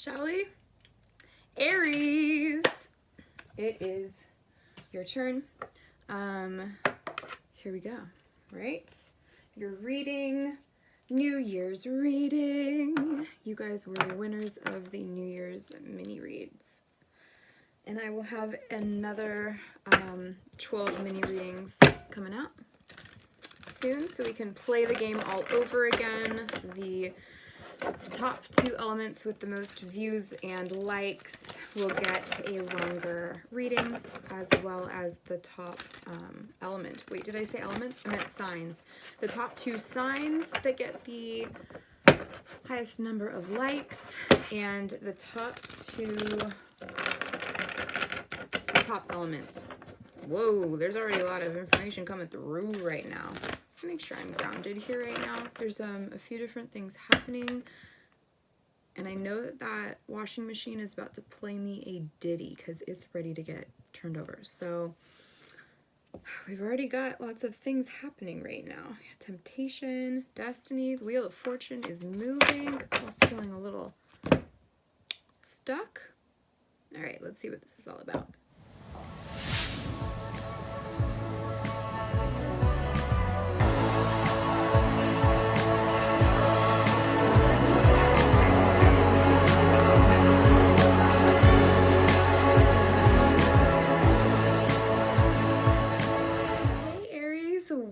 shall we? Aries, it is your turn. Here we go, right? You're reading New Year's reading. You guys were the winners of the New Year's mini reads. And I will have another 12 mini readings coming out soon, so we can play the game all over again. The top two elements with the most views and likes will get a longer reading, as well as the top element. Wait, did I say elements? I meant signs. The top two signs that get the highest number of likes, and the top element. Whoa, there's already a lot of information coming through right now. Make sure I'm grounded here right now. There's a few different things happening, and I know that washing machine is about to play me a ditty because it's ready to get turned over. So we've already got lots of things happening right now. Temptation, destiny, the wheel of fortune is moving. I'm also feeling a little stuck. All right, let's see what this is all about.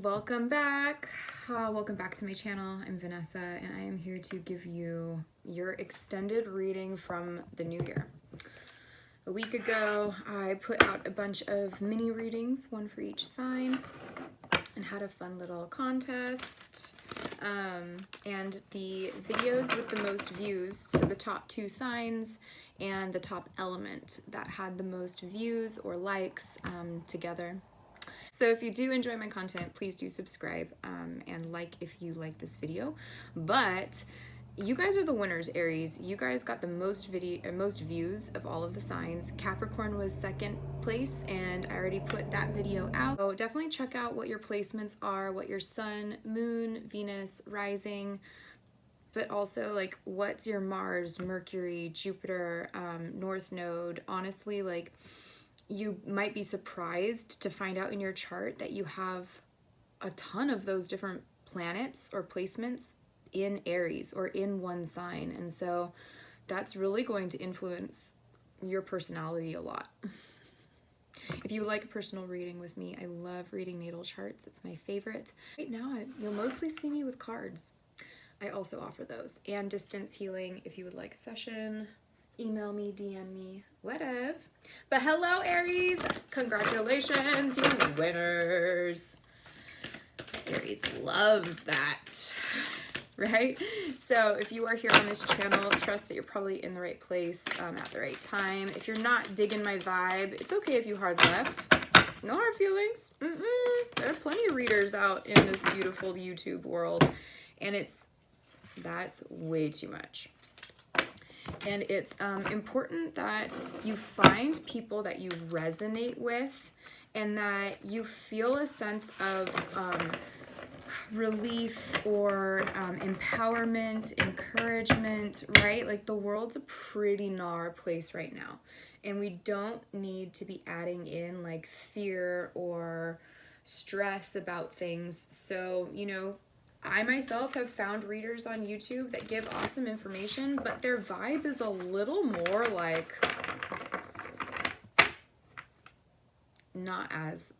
Welcome back. Welcome back to my channel. I'm Vanessa, and I am here to give you your extended reading from the new year. A week ago, I put out a bunch of mini readings, one for each sign, and had a fun little contest. And the videos with the most views, so the top two signs and the top element that had the most views or likes together. So if you do enjoy my content, please do subscribe and like if you like this video. But you guys are the winners, Aries. You guys got the most views of all of the signs. Capricorn was second place, and I already put that video out. So definitely check out what your placements are, what your sun, moon, Venus, rising, but also like what's your Mars, Mercury, Jupiter, North Node. Honestly, like, you might be surprised to find out in your chart that you have a ton of those different planets or placements in Aries or in one sign. And so that's really going to influence your personality a lot. If you like a personal reading with me, I love reading natal charts. It's my favorite. Right now, you'll mostly see me with cards. I also offer those. And distance healing if you would like session. Email me, DM me, whatever. But hello, Aries. Congratulations, you winners. Aries loves that, right? So if you are here on this channel, trust that you're probably in the right place at the right time. If you're not digging my vibe, it's okay if you hard left. No hard feelings. There are plenty of readers out in this beautiful YouTube world, and that's way too much. And it's important that you find people that you resonate with and that you feel a sense of relief or empowerment, encouragement, right? Like, the world's a pretty gnar place right now. And we don't need to be adding in like fear or stress about things. So, you know, I myself have found readers on YouTube that give awesome information, but their vibe is a little more like not as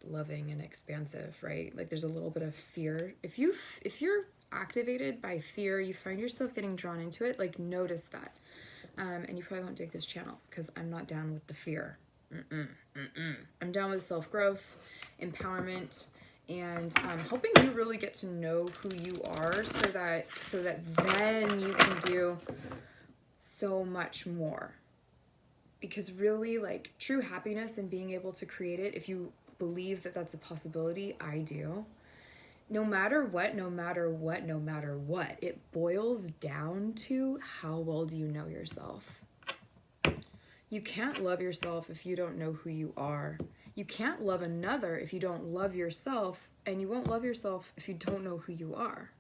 loving and expansive, right? Like, there's a little bit of fear. If you're activated by fear, you find yourself getting drawn into it, like, notice that. And you probably won't dig this channel because I'm not down with the fear. I'm down with self-growth, empowerment, and helping you really get to know who you are so that then you can do so much more. Because really, like, true happiness and being able to create it, if you believe that that's a possibility, I do. No matter what, it boils down to how well do you know yourself. You can't love yourself if you don't know who you are. You can't love another if you don't love yourself, and you won't love yourself if you don't know who you are.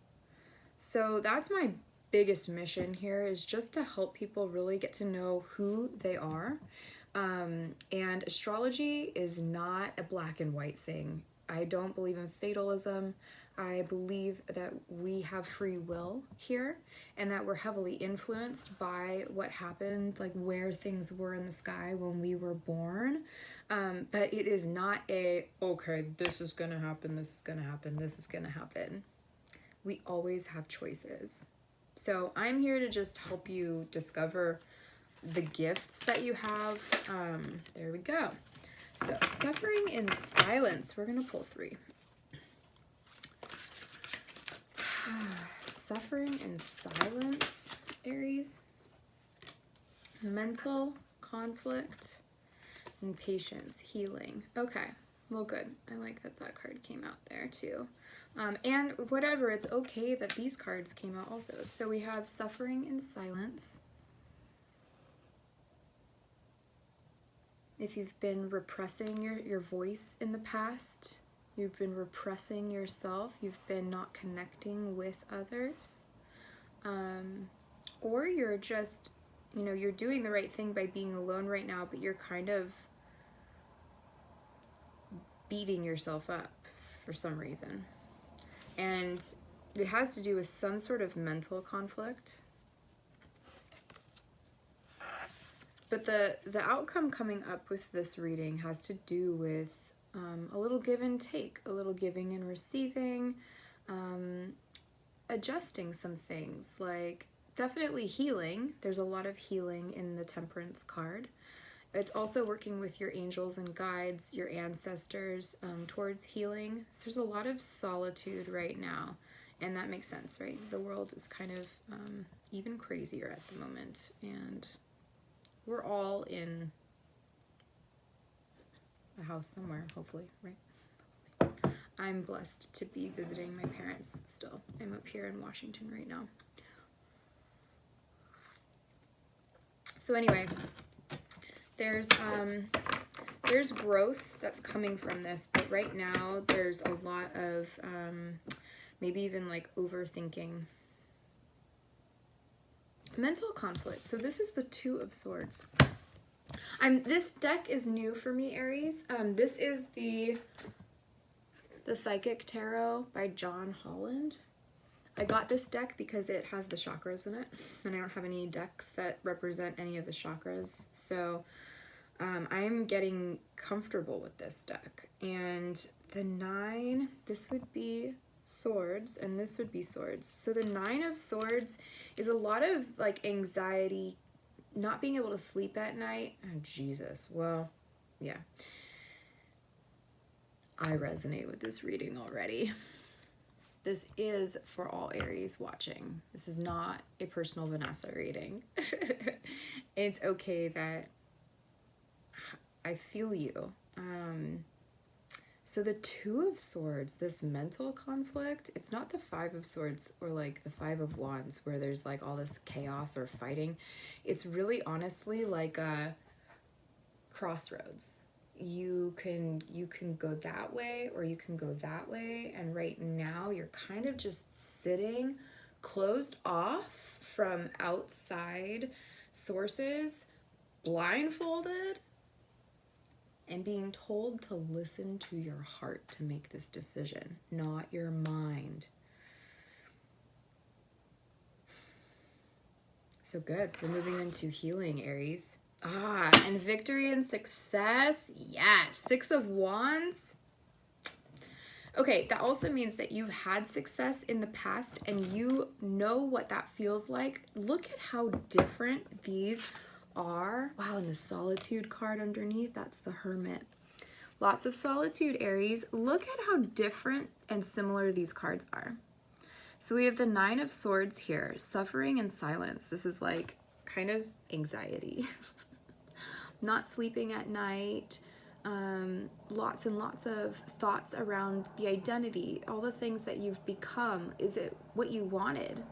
So that's my biggest mission here is just to help people really get to know who they are. And astrology is not a black and white thing. I don't believe in fatalism. I believe that we have free will here and that we're heavily influenced by what happened, like where things were in the sky when we were born. But it is not a, okay, this is gonna happen, this is gonna happen, this is gonna happen. We always have choices. So I'm here to just help you discover the gifts that you have. There we go. So suffering in silence, we're gonna pull 3. Suffering in silence, Aries. Mental conflict and patience, healing. Okay, well, good. I like that that card came out there too. And whatever, it's okay that these cards came out also. So we have suffering in silence. If you've been repressing your voice in the past, you've been repressing yourself, you've been not connecting with others, or you're just, you know, you're doing the right thing by being alone right now, but you're kind of beating yourself up for some reason. And it has to do with some sort of mental conflict. But the outcome coming up with this reading has to do with a little give and take, a little giving and receiving, adjusting some things, like definitely healing. There's a lot of healing in the Temperance card. It's also working with your angels and guides, your ancestors, towards healing. So there's a lot of solitude right now, and that makes sense, right? The world is kind of even crazier at the moment, and we're all in a house somewhere, hopefully, right? I'm blessed to be visiting my parents still. I'm up here in Washington right now. So anyway, there's growth that's coming from this, but right now there's a lot of maybe even like overthinking. Mental conflict. So this is the 2 of Swords. This deck is new for me, Aries. This is the Psychic Tarot by John Holland. I got this deck because it has the chakras in it, and I don't have any decks that represent any of the chakras. So I'm getting comfortable with this deck. And the 9, this would be Swords, and this would be Swords. So the 9 of Swords is a lot of like anxiety, not being able to sleep at night. Oh, Jesus. Well, yeah. I resonate with this reading already. This is for all Aries watching. This is not a personal Vanessa reading. It's okay that I feel you. So the 2 of Swords, this mental conflict, it's not the 5 of Swords or like the 5 of Wands where there's like all this chaos or fighting. It's really honestly like a crossroads. You can go that way or you can go that way, and right now you're kind of just sitting closed off from outside sources, blindfolded, and being told to listen to your heart to make this decision, not your mind. So good. We're moving into healing, Aries. And victory and success. Yes. 6 of Wands. Okay, that also means that you've had success in the past and you know what that feels like. Look at how different these are. Wow, and the solitude card underneath, that's the Hermit. Lots of solitude, Aries. Look at how different and similar these cards are. So we have the 9 of Swords here, suffering and silence. This is like kind of anxiety. Not sleeping at night, lots and lots of thoughts around the identity, all the things that you've become. Is it what you wanted?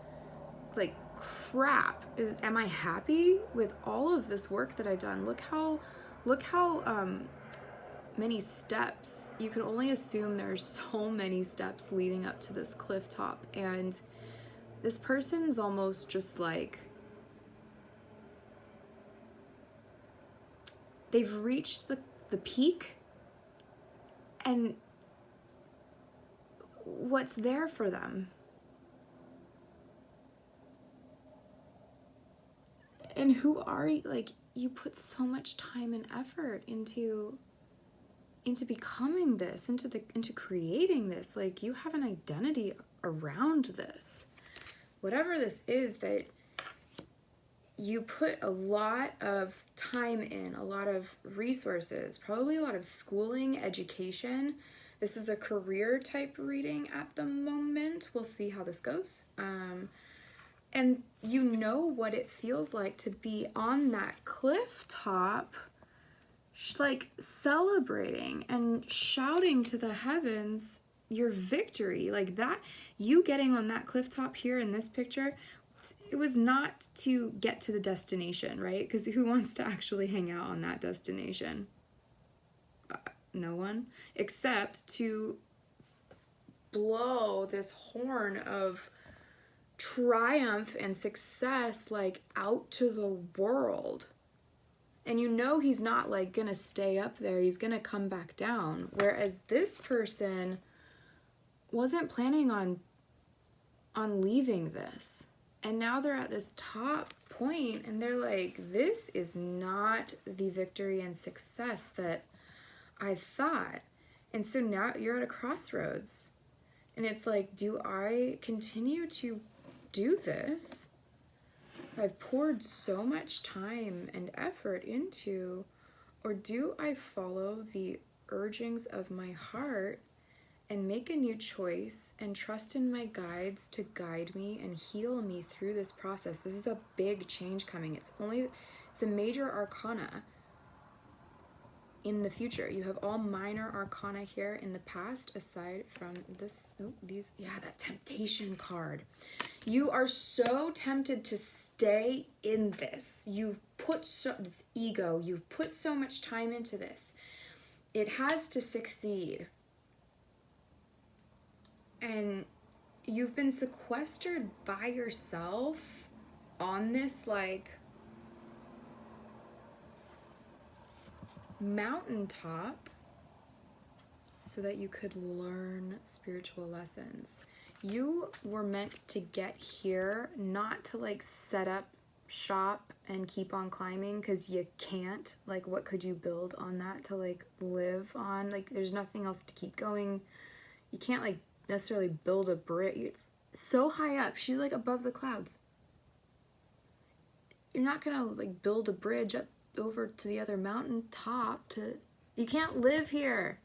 Like, crap, am I happy with all of this work that I've done? Look how many steps. You can only assume there's so many steps leading up to this cliff top, and this person's almost just like they've reached the peak, and what's there for them? And who are you? Like, you put so much time and effort into becoming this, into creating this. Like, you have an identity around this. Whatever this is that you put a lot of time in, a lot of resources, probably a lot of schooling, education. This is a career type reading at the moment. We'll see how this goes. And you know what it feels like to be on that cliff top, like celebrating and shouting to the heavens your victory. Like that, you getting on that cliff top here in this picture, it was not to get to the destination, right? Because who wants to actually hang out on that destination? No one, except to blow this horn of triumph and success like out to the world. And you know he's not like gonna stay up there, he's gonna come back down. Whereas this person wasn't planning on leaving this. And now they're at this top point and they're like, this is not the victory and success that I thought. And so now you're at a crossroads. And it's like, do I continue to do this? I've poured so much time and effort into, or do I follow the urgings of my heart and make a new choice and trust in my guides to guide me and heal me through this process? This is a big change coming. It's a major arcana in the future. You have all minor arcana here in the past, aside from this, that temptation card. You are so tempted to stay in this. You've put this ego, you've put so much time into this. It has to succeed. And you've been sequestered by yourself on this like mountaintop so that you could learn spiritual lessons. You were meant to get here, not to like set up shop and keep on climbing, because you can't. Like, what could you build on that to like live on? Like, there's nothing else to keep going. You can't like necessarily build a bridge. It's so high up. She's like above the clouds. You're not gonna like build a bridge up over to the other mountain top to, you can't live here.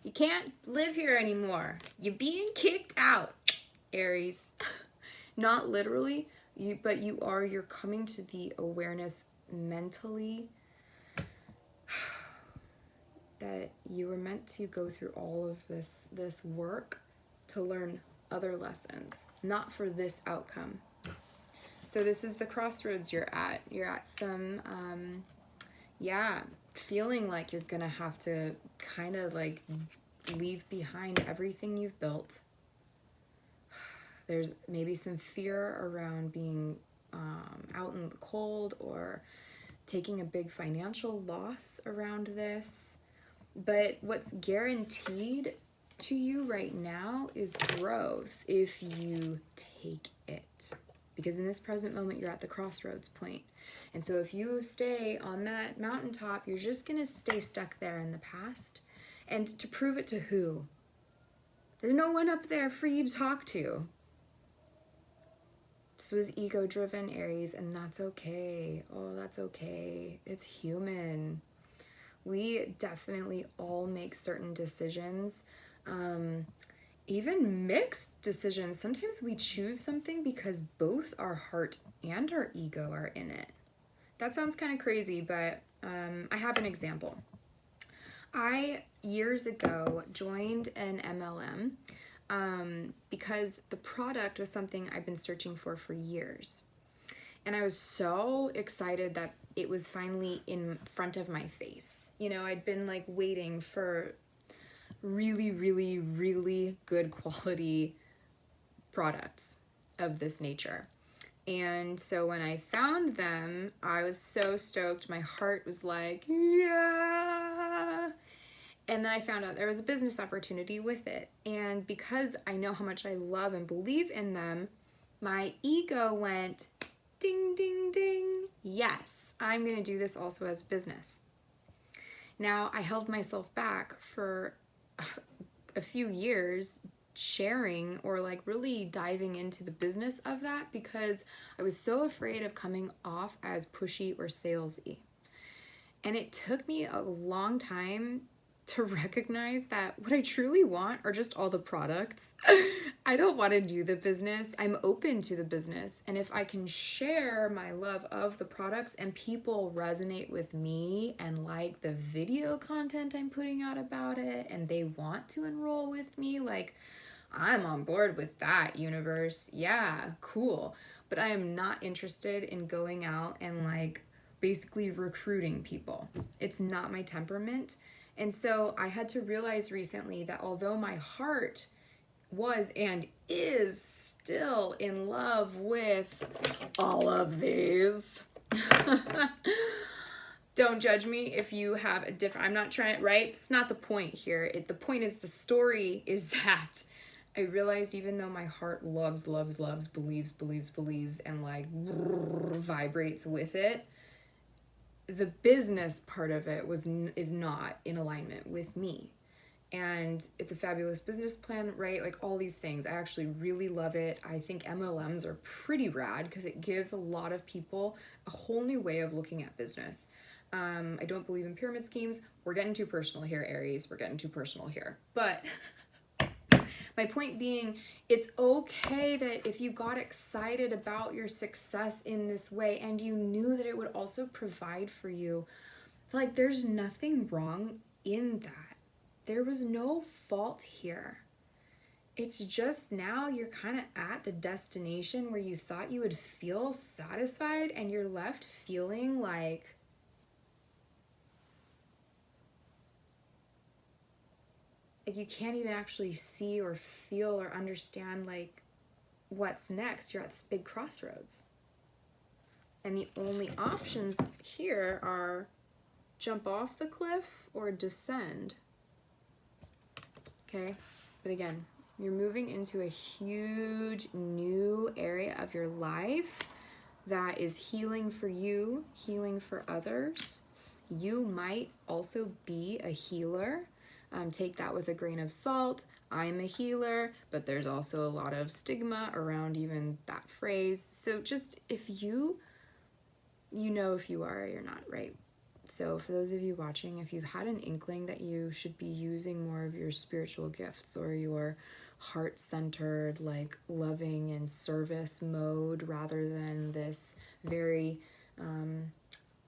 You can't live here anymore. You're being kicked out, Aries. Not literally, but you're coming to the awareness mentally that you were meant to go through all of this work to learn other lessons, not for this outcome. So this is the crossroads you're at. You're at some, feeling like you're gonna have to kind of like leave behind everything you've built. There's maybe some fear around being out in the cold or taking a big financial loss around this. But what's guaranteed to you right now is growth if you take it. Because in this present moment, you're at the crossroads point. And so if you stay on that mountaintop, you're just going to stay stuck there in the past. And to prove it to who? There's no one up there for you to talk to. This was ego-driven, Aries, and that's okay. Oh, that's okay. It's human. We definitely all make certain decisions. Even mixed decisions. Sometimes we choose something because both our heart and our ego are in it. That sounds kind of crazy, but I have an example. I, years ago, joined an MLM because the product was something I've been searching for years. And I was so excited that it was finally in front of my face. You know, I'd been like waiting for really, really, really good quality products. of this nature. And so when I found them, I was so stoked. My heart was like, yeah. And then I found out there was a business opportunity with it. And because I know how much I love and believe in them, my ego went ding, ding, ding. Yes, I'm going to do this also as business. Now, I held myself back for a few years sharing or like really diving into the business of that because I was so afraid of coming off as pushy or salesy. And it took me a long time to recognize that what I truly want are just all the products. I don't want to do the business. I'm open to the business. And if I can share my love of the products and people resonate with me and like the video content I'm putting out about it and they want to enroll with me, like I'm on board with that, universe. Yeah, cool. But I am not interested in going out and like basically recruiting people. It's not my temperament. And so I had to realize recently that although my heart was and is still in love with all of these, don't judge me if you have a different, I'm not trying, right? It's not the point here. The point is the story is that I realized even though my heart loves, believes, and like vibrates with it, the business part of it is not in alignment with me. And it's a fabulous business plan, right? Like all these things. I actually really love it. I think MLMs are pretty rad because it gives a lot of people a whole new way of looking at business. I don't believe in pyramid schemes. We're getting too personal here, Aries. We're getting too personal here. But my point being, it's okay that if you got excited about your success in this way and you knew that it would also provide for you, like there's nothing wrong in that. There was no fault here. It's just now you're kind of at the destination where you thought you would feel satisfied and you're left feeling like you can't even actually see or feel or understand like what's next. You're at this big crossroads. And the only options here are jump off the cliff or descend. Okay, but again, you're moving into a huge new area of your life that is healing for you, healing for others. You might also be a healer. Take that with a grain of salt. I'm a healer, but there's also a lot of stigma around even that phrase. So just if you know if you are or you're not, right? So for those of you watching, if you've had an inkling that you should be using more of your spiritual gifts or your heart-centered, like loving and service mode rather than this very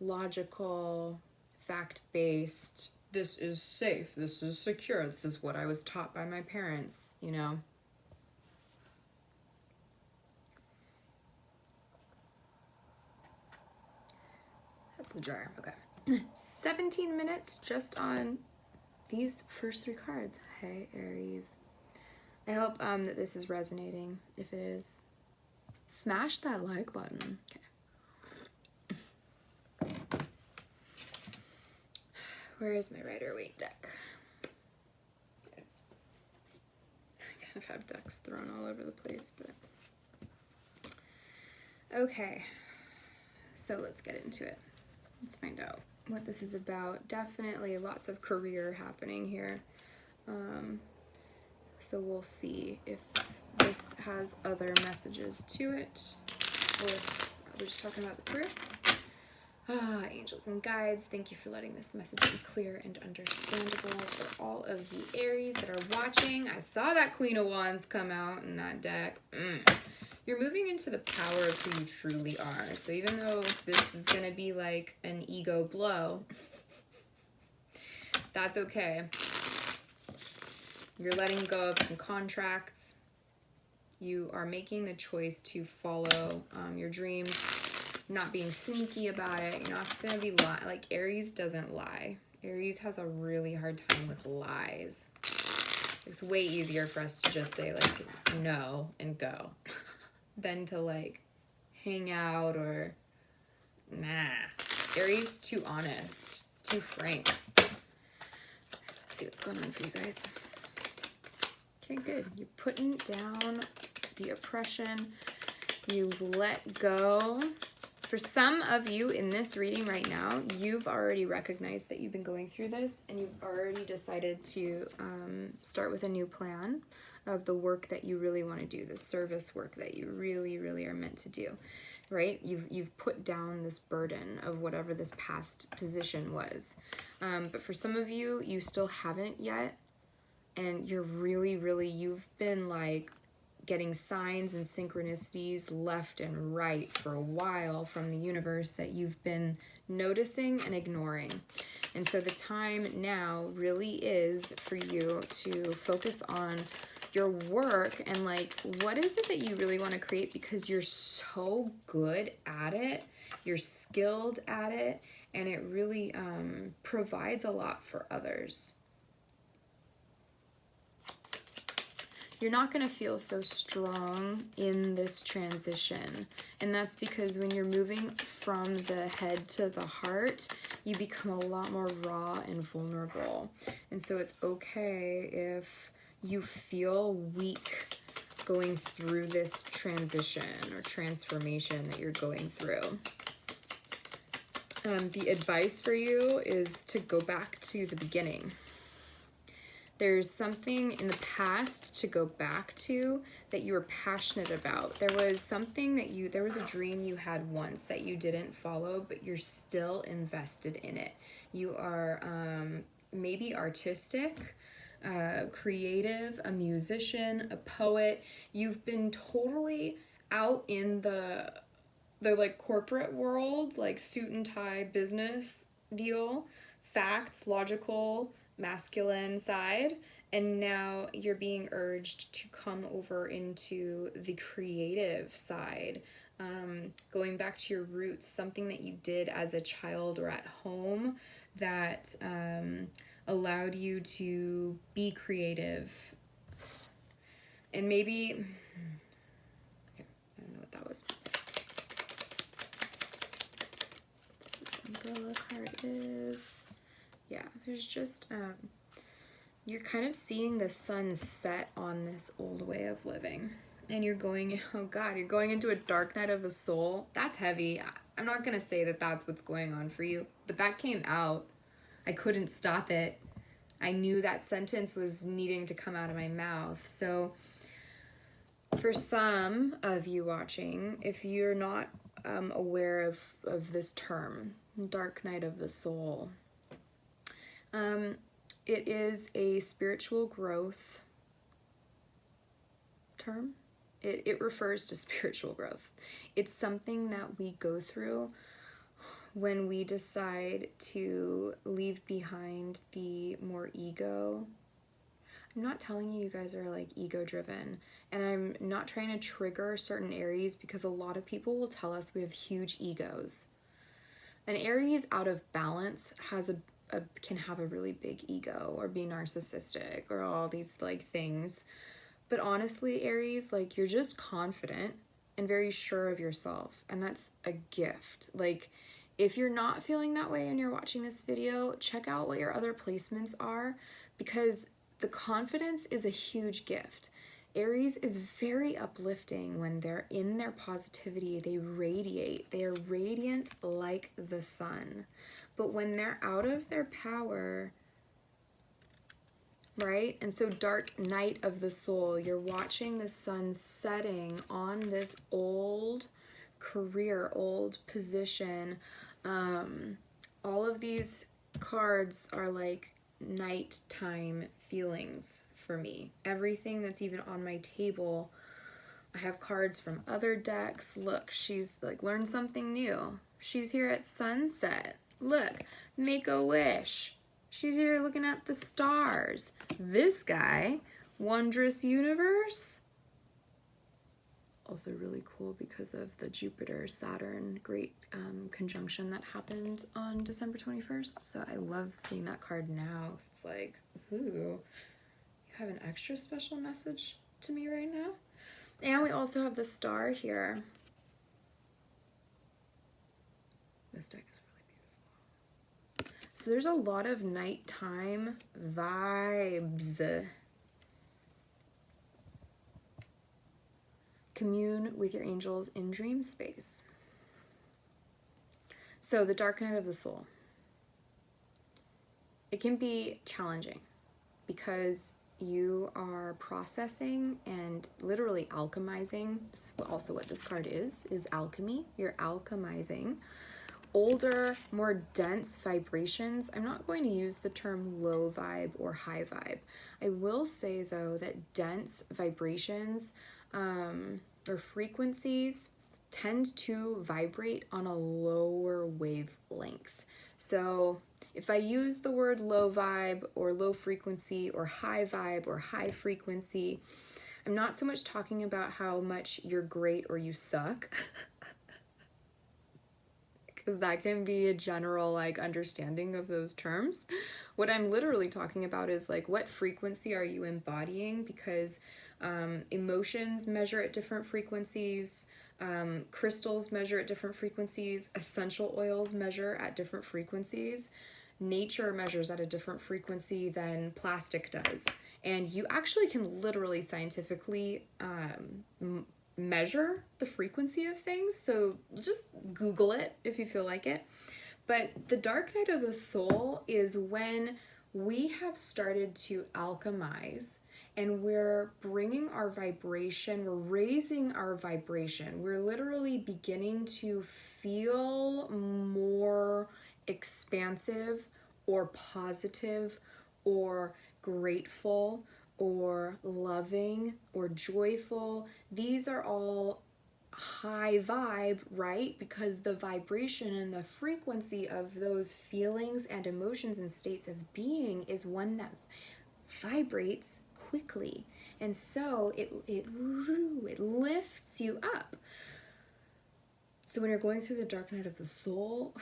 logical, fact-based, this is safe, this is secure, this is what I was taught by my parents, you know. That's the jar, okay. 17 minutes just on these first 3 cards. Hey, Aries. I hope that this is resonating. If it is, smash that like button. Okay. Where is my Rider-Waite deck? Okay. I kind of have decks thrown all over the place, but okay. So let's get into it. Let's find out what this is about. Definitely lots of career happening here. So we'll see if this has other messages to it, or if we're just talking about the career. Angels and guides, thank you for letting this message be clear and understandable for all of the Aries that are watching. I saw that Queen of Wands come out in that deck. You're moving into the power of who you truly are. So even though this is going to be like an ego blow, that's okay. You're letting go of some contracts. You are making the choice to follow your dreams, not being sneaky about it. You're not going to be lying. Like, Aries doesn't lie. Aries has a really hard time with lies. It's way easier for us to just say, like, no and go. than to like hang out or nah. Aries, too honest, too frank. Let's see what's going on for you guys. Okay, good. You're putting down the oppression. You've let go. For some of you in this reading right now, you've already recognized that you've been going through this, and you've already decided to start with a new plan of the work that you really want to do, the service work that you really, really are meant to do, right? You've put down this burden of whatever this past position was. But for some of you, you still haven't yet, and you're really, really, you've been like getting signs and synchronicities left and right for a while from the universe that you've been noticing and ignoring. And so the time now really is for you to focus on your work and like, what is it that you really want to create? Because you're so good at it, you're skilled at it, and it really provides a lot for others. You're not going to feel so strong in this transition. And that's because when you're moving from the head to the heart, you become a lot more raw and vulnerable. And so it's okay if you feel weak going through this transition or transformation that you're going through. The advice for you is to go back to the beginning. There's something in the past to go back to that you were passionate about. There was something that there was a dream you had once that you didn't follow, but you're still invested in it. You are maybe artistic, creative, a musician, a poet. You've been totally out in the like corporate world, like suit and tie business deal, facts, logical, masculine side, and now you're being urged to come over into the creative side, going back to your roots, something that you did as a child or at home that allowed you to be creative. And maybe, okay, I don't know what that was. This umbrella card is, yeah, there's just, you're kind of seeing the sun set on this old way of living. And you're going, oh God, you're going into a dark night of the soul. That's heavy. I'm not going to say that that's what's going on for you, but that came out. I couldn't stop it. I knew that sentence was needing to come out of my mouth. So for some of you watching, if you're not aware of this term, dark night of the soul, it is a spiritual growth term. It refers to spiritual growth. It's something that we go through when we decide to leave behind the more ego. I'm not telling you guys are like ego driven, and I'm not trying to trigger certain Aries because a lot of people will tell us we have huge egos. An Aries out of balance has can have a really big ego or be narcissistic or all these like things. But honestly, Aries, like, you're just confident and very sure of yourself, and that's a gift. Like, if you're not feeling that way and you're watching this video, check out what your other placements are, because the confidence is a huge gift. Aries is very uplifting when they're in their positivity. They radiate. They are radiant like the sun. But when they're out of their power, right? And so dark night of the soul, you're watching the sun setting on this old career, old position. All of these cards are like nighttime feelings for me. Everything that's even on my table, I have cards from other decks. Look, she's like learned something new. She's here at sunset. Look, make a wish. She's here looking at the stars. This guy, Wondrous Universe. Also really cool because of the Jupiter-Saturn great conjunction that happened on December 21st. So I love seeing that card now. It's like, ooh, you have an extra special message to me right now. And we also have the star here. This deck is really beautiful. So there's a lot of nighttime vibes. Commune with your angels in dream space. So the dark night of the soul. It can be challenging because you are processing and literally alchemizing. That's also what this card is alchemy. You're alchemizing older, more dense vibrations. I'm not going to use the term low vibe or high vibe. I will say though that dense vibrations or frequencies tend to vibrate on a lower wavelength. So if I use the word low vibe or low frequency or high vibe or high frequency, I'm not so much talking about how much you're great or you suck, because that can be a general like understanding of those terms. What I'm literally talking about is like, what frequency are you embodying? Because emotions measure at different frequencies. Crystals measure at different frequencies. Essential oils measure at different frequencies. Nature measures at a different frequency than plastic does. And you actually can literally scientifically measure the frequency of things. So just Google it if you feel like it. But the dark night of the soul is when we have started to alchemize and we're bringing our vibration, we're raising our vibration. We're literally beginning to feel more expansive or positive or grateful or loving or joyful. These are all high vibe, right? Because the vibration and the frequency of those feelings and emotions and states of being is one that vibrates quickly. And so it lifts you up. So when you're going through the dark night of the soul,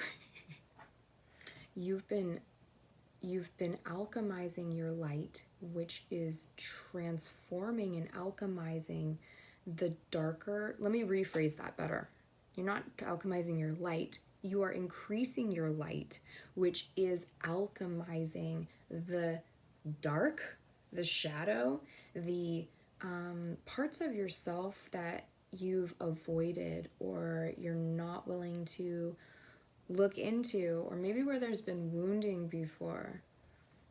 you've been alchemizing your light, which is transforming and alchemizing the darker. Let me rephrase that better. You're not alchemizing your light, you are increasing your light, which is alchemizing the dark, the shadow, the parts of yourself that you've avoided or you're not willing to look into, or maybe where there's been wounding before.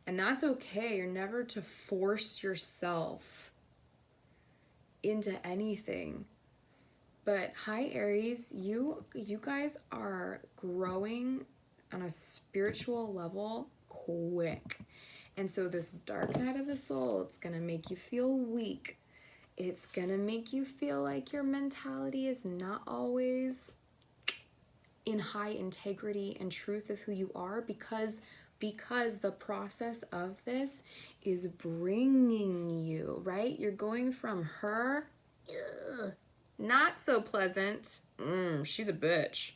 And that's okay. You're never to force yourself into anything. But hi Aries, you guys are growing on a spiritual level quick. And so this dark night of the soul, it's going to make you feel weak. It's going to make you feel like your mentality is not always in high integrity and truth of who you are, because the process of this is bringing you, right? You're going from her, not so pleasant, she's a bitch,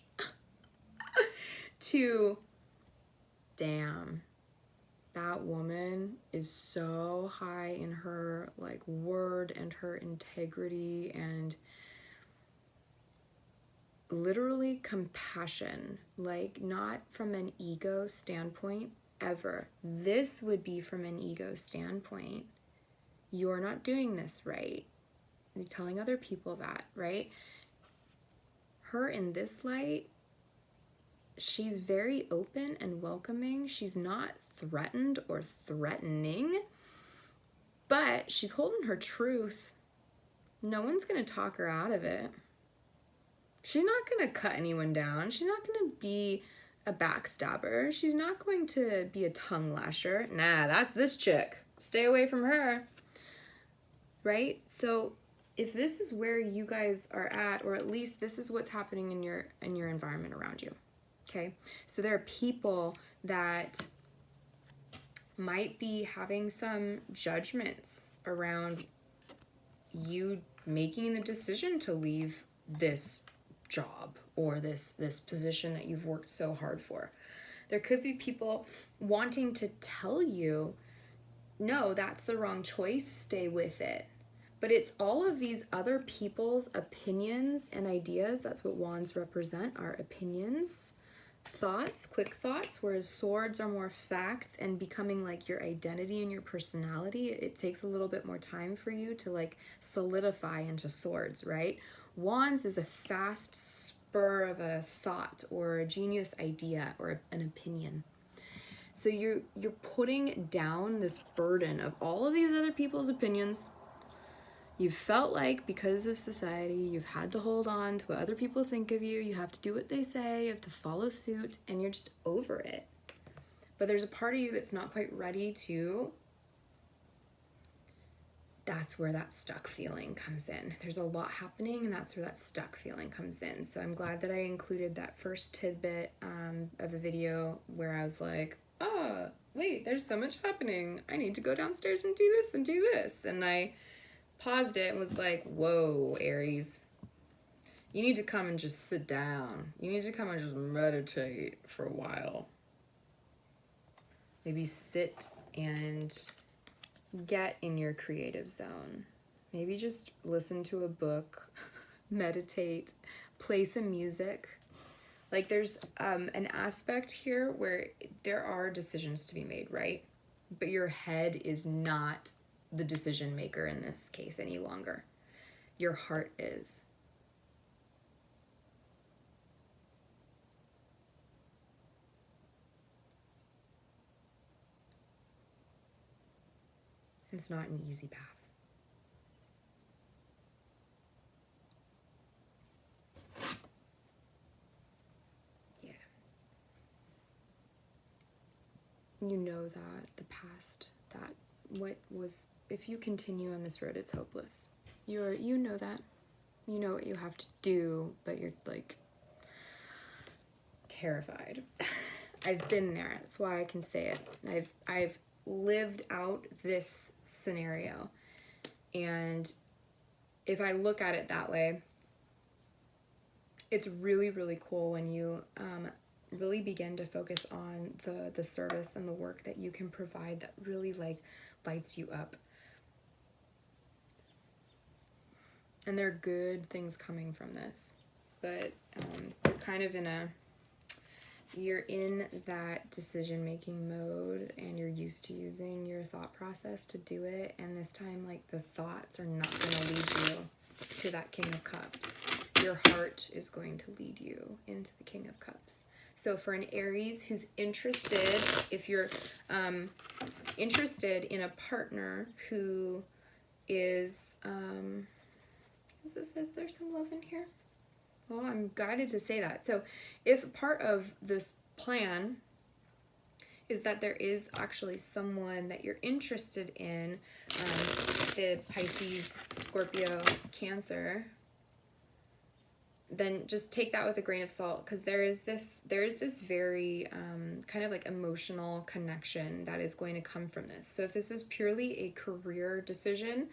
to, damn, that woman is so high in her like word and her integrity and literally compassion, like not from an ego standpoint ever. This would be from an ego standpoint. You're not doing this right. You're telling other people that, right? Her in this light, she's very open and welcoming. She's not threatened or threatening, but she's holding her truth. No one's going to talk her out of it. She's not going to cut anyone down. She's not going to be a backstabber. She's not going to be a tongue lasher. Nah, that's this chick. Stay away from her. Right? So if this is where you guys are at, or at least this is what's happening in your environment around you. Okay? So there are people that might be having some judgments around you making the decision to leave this job or this position that you've worked so hard for. There could be people wanting to tell you, no, that's the wrong choice, stay with it. But it's all of these other people's opinions and ideas. That's what wands represent, our opinions, thoughts, quick thoughts, whereas swords are more facts and becoming like your identity and your personality. It takes a little bit more time for you to like solidify into swords, right? Wands is a fast spur of a thought or a genius idea or an opinion. So you're putting down this burden of all of these other people's opinions. You've felt like because of society, you've had to hold on to what other people think of you. You have to do what they say, you have to follow suit, and you're just over it. But there's a part of you that's not quite ready to. That's where that stuck feeling comes in. There's a lot happening, and that's where that stuck feeling comes in. So I'm glad that I included that first tidbit of the video where I was like, oh, wait, there's so much happening. I need to go downstairs and do this and do this. And I paused it and was like, whoa, Aries, you need to come and just sit down. You need to come and just meditate for a while. Maybe sit and get in your creative zone. Maybe just listen to a book, meditate, play some music. Like there's an aspect here where there are decisions to be made, right? But your head is not the decision maker in this case any longer. Your heart is. It's not an easy path. Yeah. You know that the past, that what was, if you continue on this road, it's hopeless. You know that. You know what you have to do, but you're like terrified. I've been there. That's why I can say it. I've lived out this scenario. And if I look at it that way, it's really, really cool when you really begin to focus on the service and the work that you can provide that really like lights you up. And there are good things coming from this, but you're kind of you're in that decision-making mode and you're used to using your thought process to do it. And this time, like, the thoughts are not going to lead you to that King of Cups. Your heart is going to lead you into the King of Cups. So for an Aries who's interested, if you're interested in a partner who is, is there some love in here? Well, I'm guided to say that. So if part of this plan is that there is actually someone that you're interested in, the Pisces, Scorpio, Cancer, then just take that with a grain of salt, because there is this very kind of like emotional connection that is going to come from this. So if this is purely a career decision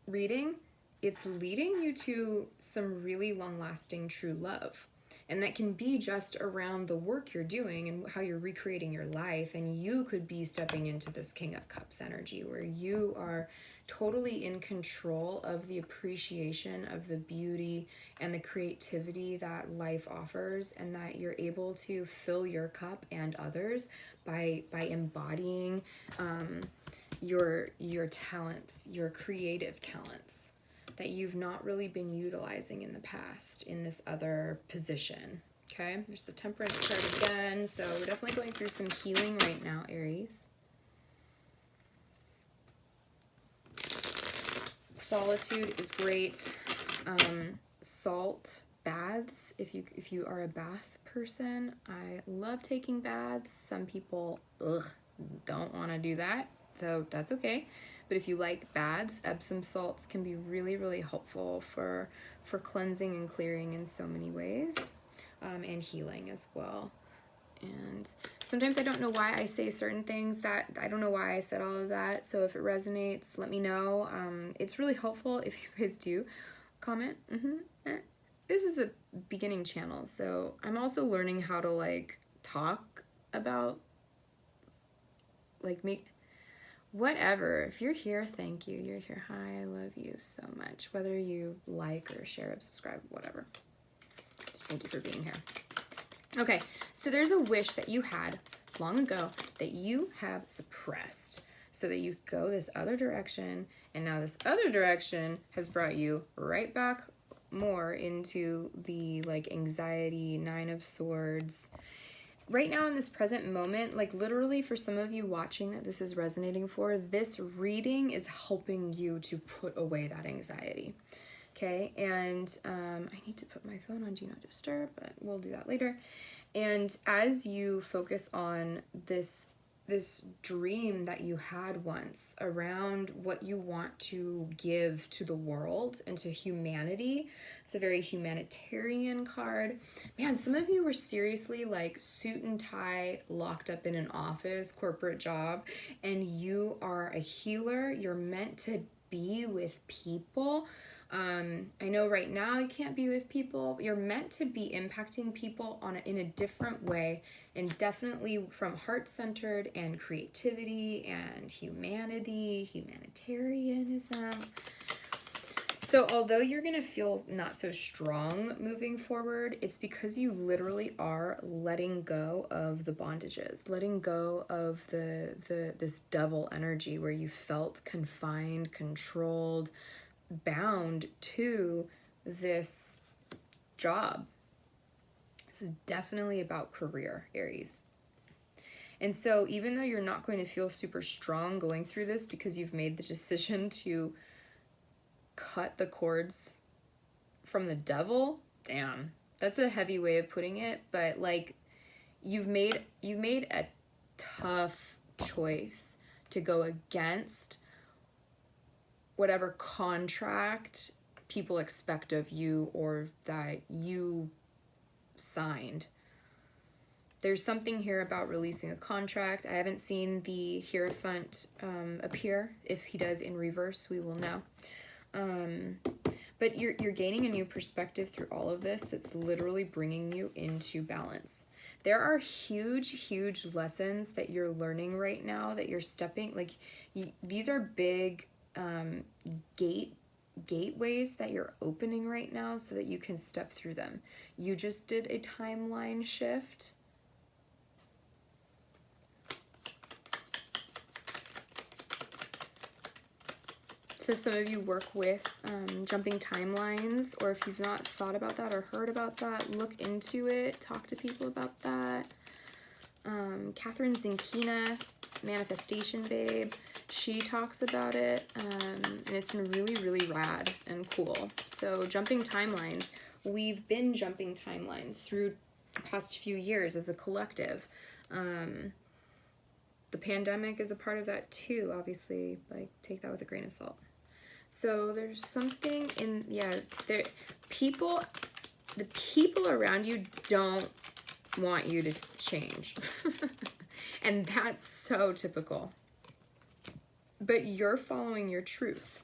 reading, it's leading you to some really long-lasting true love. And that can be just around the work you're doing and how you're recreating your life. And you could be stepping into this King of Cups energy where you are totally in control of the appreciation of the beauty and the creativity that life offers, and that you're able to fill your cup and others by embodying your talents, your creative talents that you've not really been utilizing in the past in this other position. Okay, there's the Temperance card again. So we're definitely going through some healing right now, Aries. Solitude is great. Salt baths, if you are a bath person. I love taking baths. Some people don't want to do that, so that's okay. But if you like baths, Epsom salts can be really, really helpful for cleansing and clearing in so many ways, and healing as well. And sometimes I don't know why I say certain things, that I don't know why I said all of that. So if it resonates, let me know. It's really helpful if you guys do comment. This is a beginning channel, so I'm also learning how to like talk about, like, whatever. If you're here, thank you. You're here. Hi, I love you so much. Whether you like or share, subscribe, whatever. Just thank you for being here. Okay, so there's a wish that you had long ago that you have suppressed so that you go this other direction, and now this other direction has brought you right back more into the like anxiety, Nine of Swords. Right now in this present moment, like literally for some of you watching that this is resonating for, this reading is helping you to put away that anxiety. Okay, and I need to put my phone on Do Not Disturb, but we'll do that later. And as you focus on this dream that you had once around what you want to give to the world and to humanity, it's a very humanitarian card. Man, some of you were seriously like suit and tie, locked up in an office, corporate job, and you are a healer. You're meant to be with people. I know right now you can't be with people, but you're meant to be impacting people in a different way, and definitely from heart-centered and creativity and humanity, humanitarianism. So although you're going to feel not so strong moving forward, it's because you literally are letting go of the bondages, letting go of this devil energy where you felt confined, controlled, bound to this job. This is definitely about career, Aries. And so even though you're not going to feel super strong going through this because you've made the decision to cut the cords from the devil, damn, that's a heavy way of putting it, but like you've made a tough choice to go against whatever contract people expect of you or that you signed. There's something here about releasing a contract. I haven't seen the Hierophant appear. If he does in reverse, we will know. But you're gaining a new perspective through all of this that's literally bringing you into balance. There are huge lessons that you're learning right now that you're stepping, like these are big gateways that you're opening right now so that you can step through them. You just did a timeline shift. So if some of you work with jumping timelines, or if you've not thought about that or heard about that, look into it, talk to people about that. Catherine Zinkina, Manifestation Babe, she talks about it, and it's been really rad and cool. So jumping timelines, we've been jumping timelines through the past few years as a collective. The pandemic is a part of that too, obviously, like take that with a grain of salt. So there's something in, the people around you don't want you to change. And that's so typical. But you're following your truth.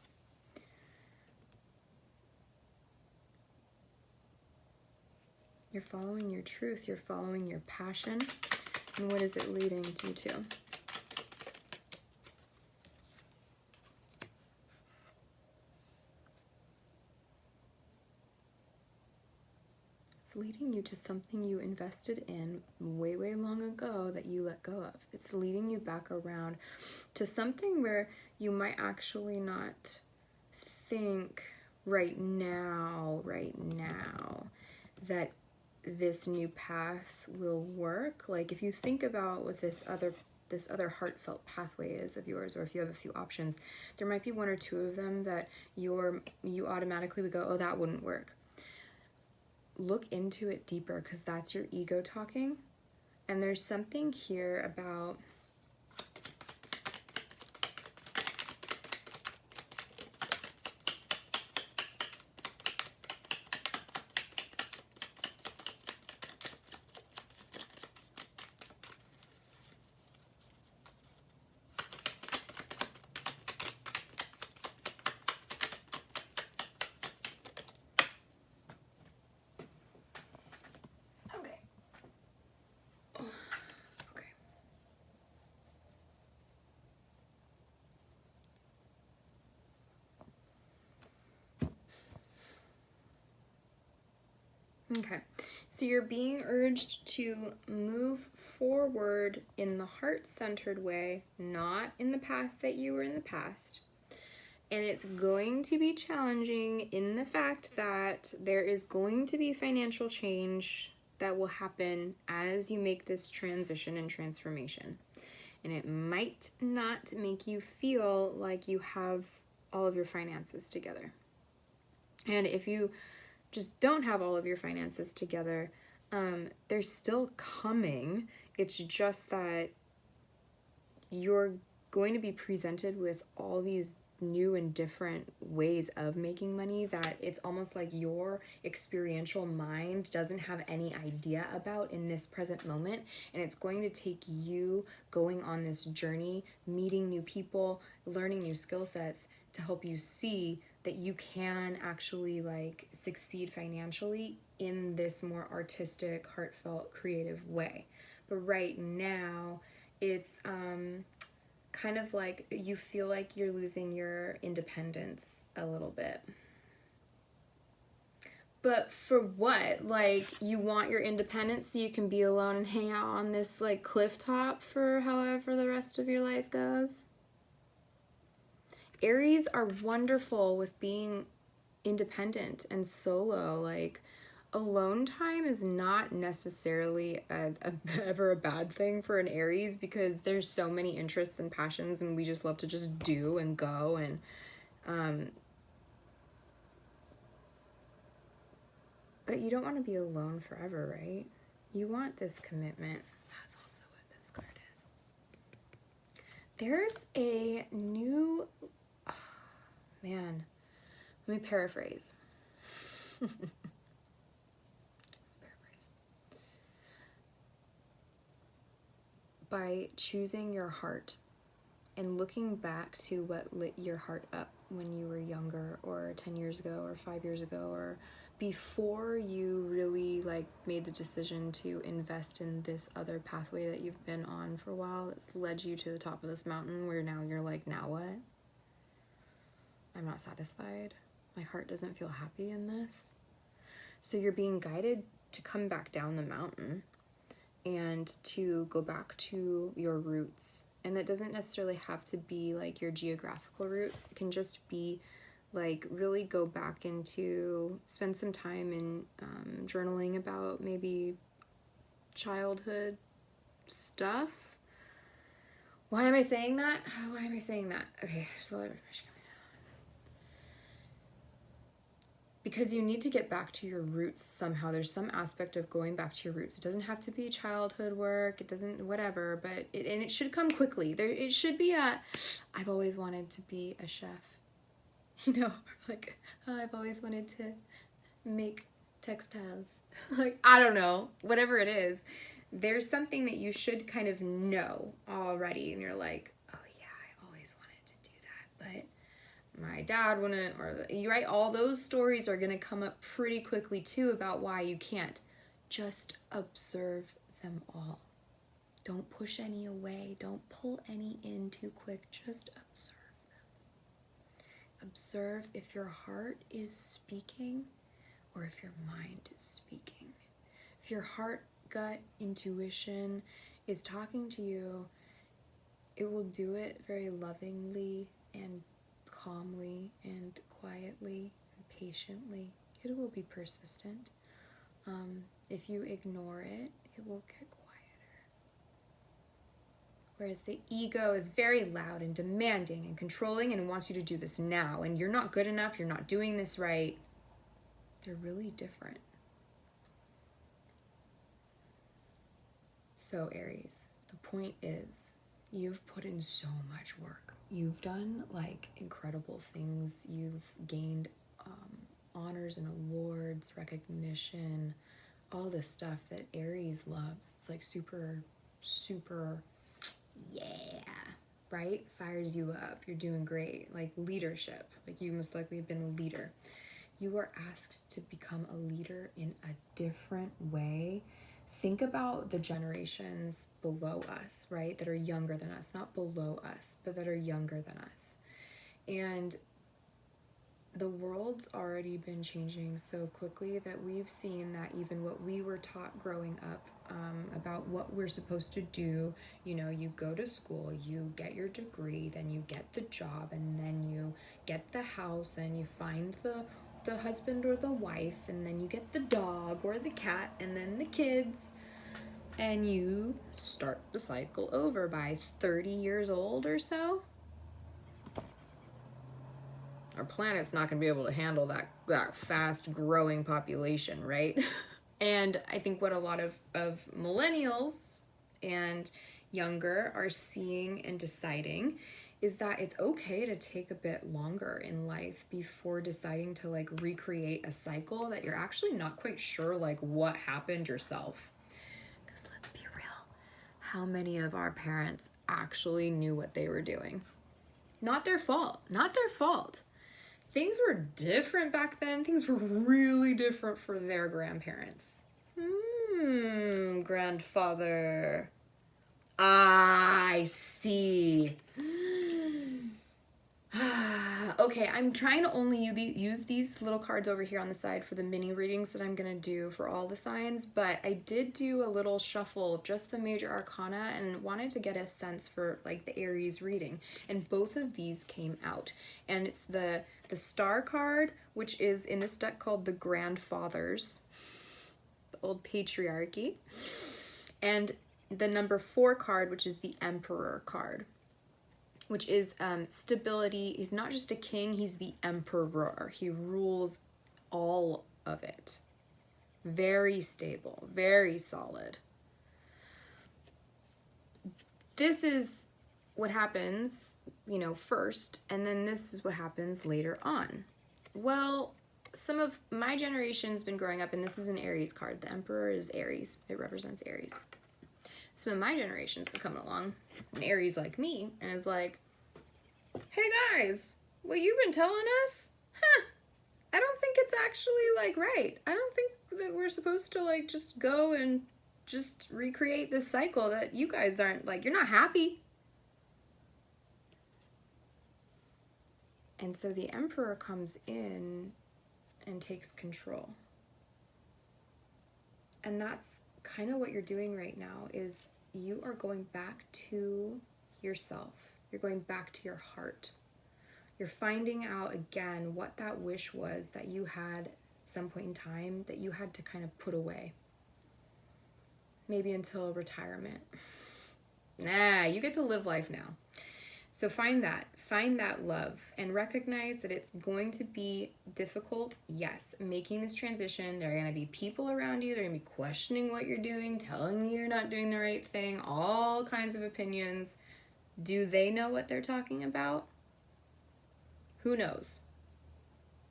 You're following your truth. You're following your passion. And what is it leading you to? It's leading you to something you invested in way long ago that you let go of. It's leading you back around to something where you might actually not think right now that this new path will work. Like if you think about what this other heartfelt pathway is of yours, or if you have a few options, there might be one or two of them that you automatically would go, oh, that wouldn't work. Look into it deeper, because that's your ego talking. And there's something here about Okay, so you're being urged to move forward in the heart-centered way, not in the path that you were in the past. And it's going to be challenging in the fact that there is going to be financial change that will happen as you make this transition and transformation. And it might not make you feel like you have all of your finances together. And if you just don't have all of your finances together, they're still coming. It's just that you're going to be presented with all these new and different ways of making money that it's almost like your experiential mind doesn't have any idea about in this present moment. And it's going to take you going on this journey, meeting new people, learning new skill sets to help you see that you can actually like succeed financially in this more artistic, heartfelt, creative way. But right now, it's kind of like you feel like you're losing your independence a little bit. But for what? Like, you want your independence so you can be alone and hang out on this like cliff top for however the rest of your life goes? Aries are wonderful with being independent and solo. Like, alone time is not necessarily ever a bad thing for an Aries, because there's so many interests and passions and we just love to just do and go. And but you don't want to be alone forever, right? You want this commitment. That's also what this card is. There's a new, oh, man, let me paraphrase. By choosing your heart and looking back to what lit your heart up when you were younger, or 10 years ago, or 5 years ago, or before you really like made the decision to invest in this other pathway that you've been on for a while that's led you to the top of this mountain where now you're like, now what? I'm not satisfied. My heart doesn't feel happy in this. So you're being guided to come back down the mountain and to go back to your roots. And that doesn't necessarily have to be like your geographical roots. It can just be like really go back into, spend some time in journaling about maybe childhood stuff. Why am I saying that? Why am I saying that? Okay, there's a lot of information coming out. Because you need to get back to your roots somehow. There's some aspect of going back to your roots. It doesn't have to be childhood work. It doesn't, whatever, but it should come quickly. It should be I've always wanted to be a chef. You know, like, oh, I've always wanted to make textiles. Like, I don't know, whatever it is. There's something that you should kind of know already. And you're like, oh yeah, I always wanted to do that, but my dad wouldn't, or you right, all those stories are going to come up pretty quickly too about why you can't. Just observe them all. Don't push any away. Don't pull any in too quick. Just observe them. Observe if your heart is speaking or if your mind is speaking. If your heart, gut, intuition is talking to you, it will do it very lovingly and calmly and quietly and patiently. It will be persistent. If you ignore it, it will get quieter. Whereas the ego is very loud and demanding and controlling and wants you to do this now, and you're not good enough, you're not doing this right. They're really different. So Aries, the point is, you've put in so much work. You've done like incredible things. You've gained honors and awards, recognition, all this stuff that Aries loves. It's like super, super, yeah, right? Fires you up. You're doing great. Like leadership. Like you most likely have been a leader. You are asked to become a leader in a different way. Think about the generations below us, right? That are younger than us, not below us, but that are younger than us. And the world's already been changing so quickly that we've seen that even what we were taught growing up about what we're supposed to do, you know, you go to school, you get your degree, then you get the job, and then you get the house, and you find the husband or the wife, and then you get the dog or the cat, and then the kids, and you start the cycle over by 30 years old or so. Our planet's not going to be able to handle that fast growing population, right? And I think what a lot of millennials and younger are seeing and deciding is that it's okay to take a bit longer in life before deciding to like recreate a cycle that you're actually not quite sure like what happened yourself. Because let's be real, how many of our parents actually knew what they were doing? Not their fault, not their fault. Things were different back then. Things were really different for their grandparents. Grandfather. I see. Okay, I'm trying to only use these little cards over here on the side for the mini readings that I'm going to do for all the signs, but I did do a little shuffle of just the major arcana and wanted to get a sense for like the Aries reading, and both of these came out. And it's the star card, which is in this deck called the Grandfathers, the old patriarchy, and the number 4 card, which is the Emperor card, which is stability. He's not just a king, he's the emperor. He rules all of it. Very stable, very solid. This is what happens, you know, first, and then this is what happens later on. Well, some of my generation's been growing up, and this is an Aries card. The Emperor is Aries. It represents Aries. Some of my generation's been coming along, an Aries like me, and is like, hey guys, what you've been telling us? I don't think it's actually like right. I don't think that we're supposed to like just go and just recreate this cycle that you guys aren't like, you're not happy. And so the Emperor comes in and takes control. And that's kind of what you're doing right now, is you are going back to yourself. You're going back to your heart. You're finding out again what that wish was that you had at some point in time that you had to kind of put away. Maybe until retirement. Nah, you get to live life now. So find that love, and recognize that it's going to be difficult. Yes, making this transition, there are going to be people around you, they're going to be questioning what you're doing, telling you you're not doing the right thing, all kinds of opinions. Do they know what they're talking about? Who knows?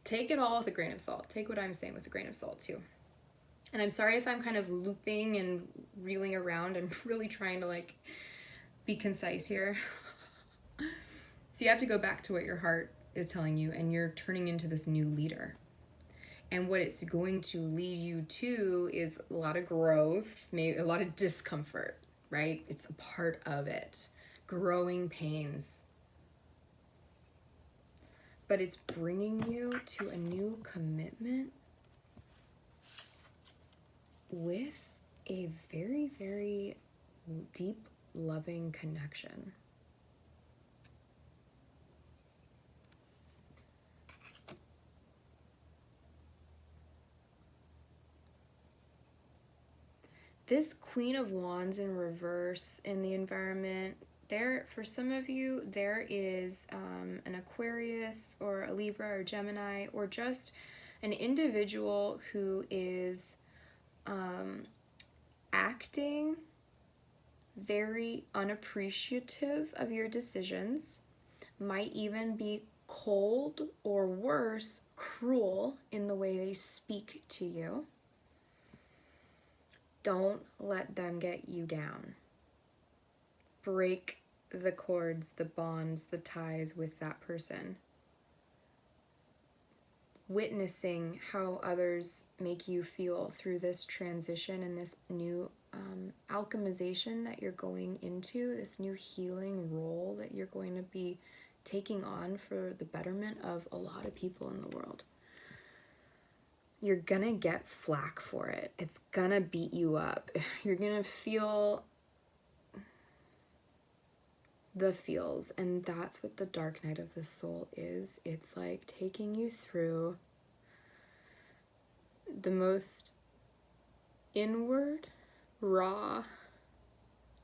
Take it all with a grain of salt. Take what I'm saying with a grain of salt too. And I'm sorry if I'm kind of looping and reeling around. I'm really trying to like be concise here. So you have to go back to what your heart is telling you, and you're turning into this new leader. And what it's going to lead you to is a lot of growth, maybe a lot of discomfort, right? It's a part of it. Growing pains. But it's bringing you to a new commitment with a very, very deep, loving connection. This Queen of Wands in reverse in the environment, there, for some of you, there is an Aquarius or a Libra or Gemini, or just an individual who is acting very unappreciative of your decisions, might even be cold or worse, cruel in the way they speak to you. Don't let them get you down. Break the cords, the bonds, the ties with that person. Witnessing how others make you feel through this transition and this new alchemization that you're going into, this new healing role that you're going to be taking on for the betterment of a lot of people in the world. You're gonna get flack for it. It's gonna beat you up. You're gonna feel the feels, and that's what the dark night of the soul is. It's like taking you through the most inward, raw,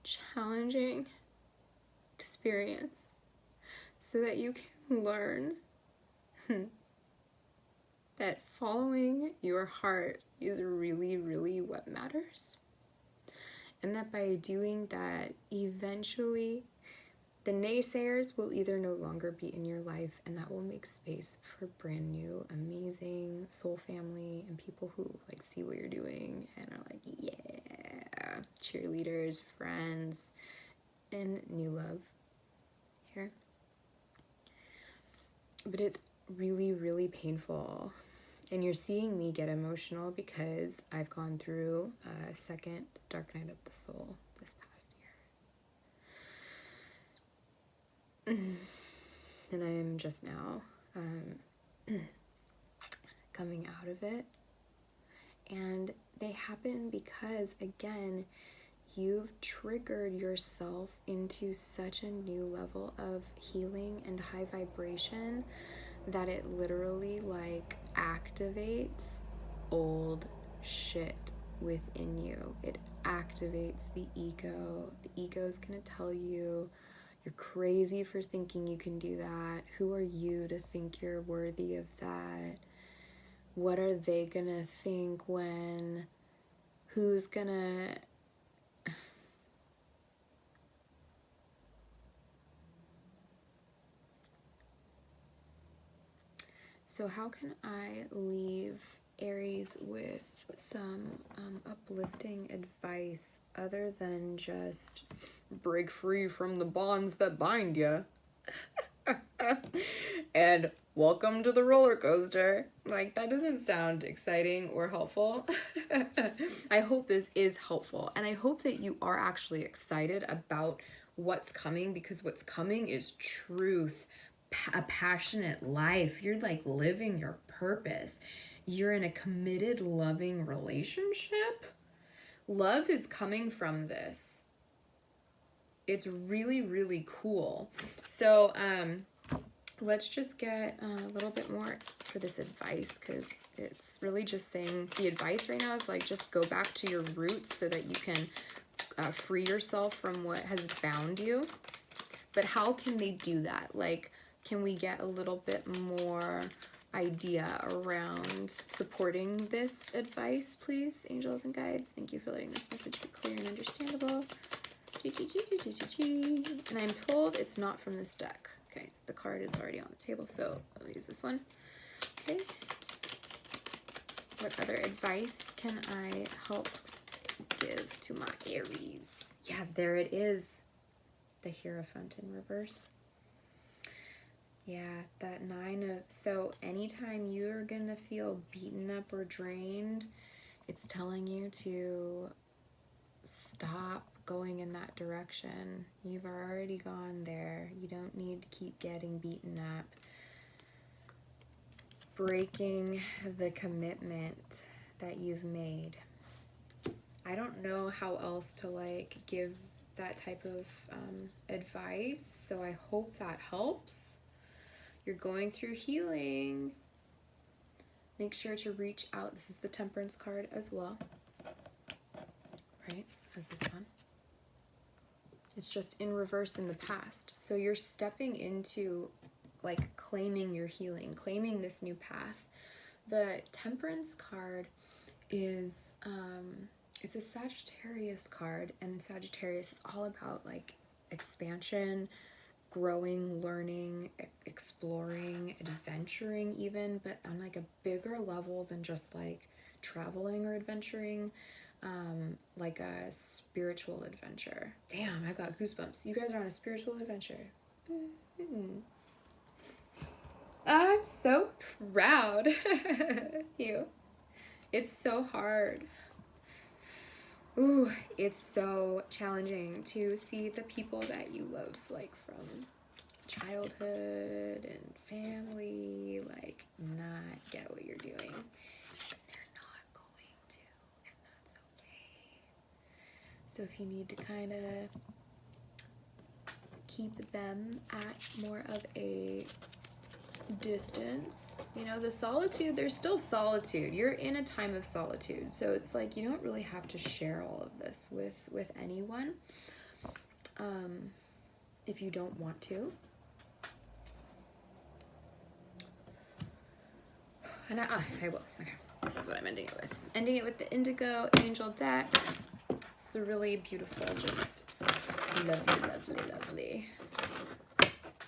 challenging experience so that you can learn that following your heart is really, really what matters. And that by doing that, eventually the naysayers will either no longer be in your life, and that will make space for brand new, amazing soul family and people who like see what you're doing and are like, yeah, cheerleaders, friends, and new love here. But it's really, really painful. And you're seeing me get emotional because I've gone through a second dark night of the soul this past year. And I am just now coming out of it. And they happen because, again, you've triggered yourself into such a new level of healing and high vibration that it literally like activates old shit within you. It activates the ego. The ego is gonna tell you you're crazy for thinking you can do that. Who are you to think you're worthy of that? What are they gonna think when? Who's gonna... So how can I leave Aries with some uplifting advice other than just break free from the bonds that bind you? And welcome to the roller coaster. Like, that doesn't sound exciting or helpful. I hope this is helpful, and I hope that you are actually excited about what's coming, because what's coming is truth, a passionate life. You're like living your purpose. You're in a committed, loving relationship. Love is coming from this. It's really, really cool. So, let's just get a little bit more for this advice, because it's really just saying the advice right now is like, just go back to your roots so that you can free yourself from what has bound you. But how can they do that? Like, can we get a little bit more idea around supporting this advice, please, angels and guides? Thank you for letting this message be clear and understandable. And I'm told it's not from this deck. Okay, the card is already on the table, so I'll use this one. Okay. What other advice can I help give to my Aries? Yeah, there it is. The Hierophant in reverse. Yeah, that 9 of... So anytime you're gonna feel beaten up or drained, it's telling you to stop going in that direction. You've already gone there. You don't need to keep getting beaten up. Breaking the commitment that you've made. I don't know how else to like give that type of advice, so I hope that helps. You're going through healing. Make sure to reach out. This is the Temperance card as well, right? As this one. It's just in reverse in the past. So you're stepping into like claiming your healing, claiming this new path. The Temperance card is, it's a Sagittarius card, and Sagittarius is all about like expansion, growing, learning, exploring, adventuring even, but on like a bigger level than just like traveling or adventuring, like a spiritual adventure. Damn, I got goosebumps. You guys are on a spiritual adventure. I'm so proud. You. It's so hard. Ooh, it's so challenging to see the people that you love like from childhood and family, like, not get what you're doing. They're not going to, and that's okay. So if you need to kind of keep them at more of a distance, you know, the solitude, there's still solitude. You're in a time of solitude, so it's like you don't really have to share all of this with anyone if you don't want to. And I will. Okay, this is what I'm ending it with. Ending it with the Indigo Angel deck. It's a really beautiful, just lovely, lovely, lovely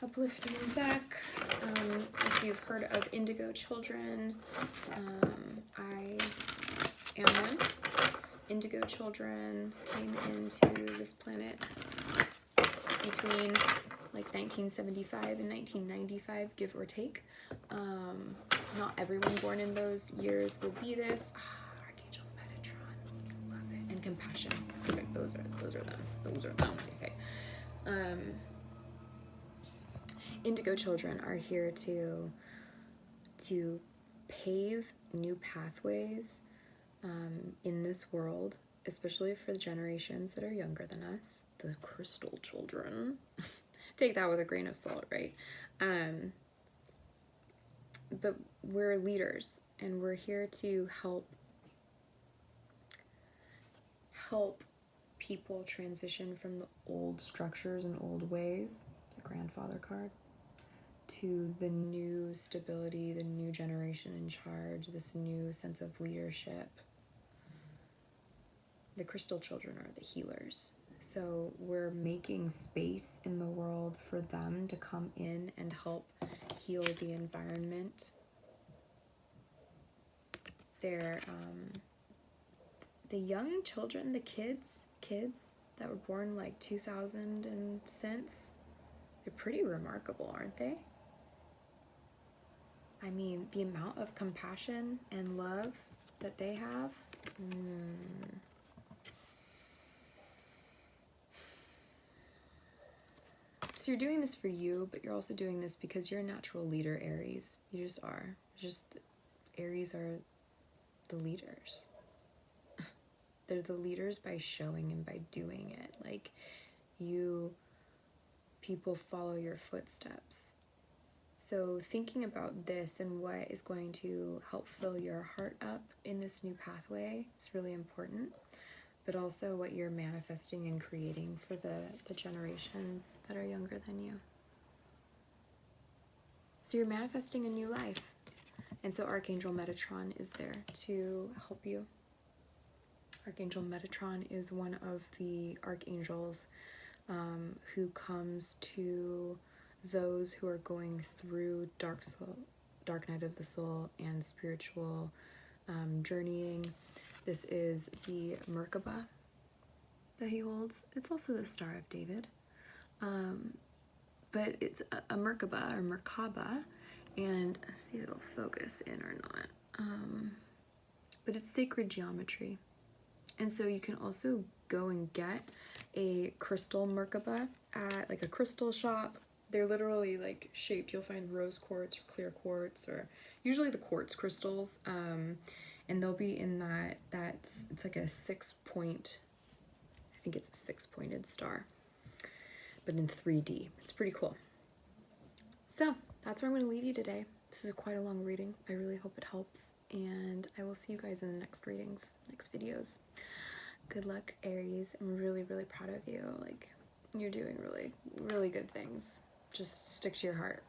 uplifting deck. If you've heard of Indigo Children, I am them. Indigo Children came into this planet between like 1975 and 1995, give or take. Not everyone born in those years will be this. Archangel Metatron, love it. And Compassion, perfect. Those are them. Those are them, they say. Indigo Children are here to pave new pathways in this world, especially for the generations that are younger than us, the Crystal Children. Take that with a grain of salt, right? But we're leaders, and we're here to help people transition from the old structures and old ways, the grandfather card, to the new stability, the new generation in charge, this new sense of leadership. The Crystal Children are the healers. So we're making space in the world for them to come in and help heal the environment. They're the young children, the kids that were born like 2000 and since, they're pretty remarkable, aren't they? I mean, the amount of compassion and love that they have. So you're doing this for you, but you're also doing this because you're a natural leader, Aries. You just are. Aries are the leaders. They're the leaders by showing and by doing it. Like, people follow your footsteps. So thinking about this and what is going to help fill your heart up in this new pathway is really important, but also what you're manifesting and creating for the generations that are younger than you. So you're manifesting a new life. And so Archangel Metatron is there to help you. Archangel Metatron is one of the archangels who comes to those who are going through dark night of the soul and spiritual journeying. This is the Merkaba that he holds. It's also the Star of David, but it's a Merkaba or Merkaba, and I'll see if it'll focus in or not. But it's sacred geometry, and so you can also go and get a crystal Merkaba at like a crystal shop. They're literally like shaped. You'll find rose quartz or clear quartz, or usually the quartz crystals. And they'll be in it's like a 6-point, I think it's a 6-pointed star, but in 3D. It's pretty cool. So that's where I'm going to leave you today. This is quite a long reading. I really hope it helps, and I will see you guys in the next readings, next videos. Good luck, Aries. I'm really, really proud of you. Like, you're doing really, really good things. Just stick to your heart.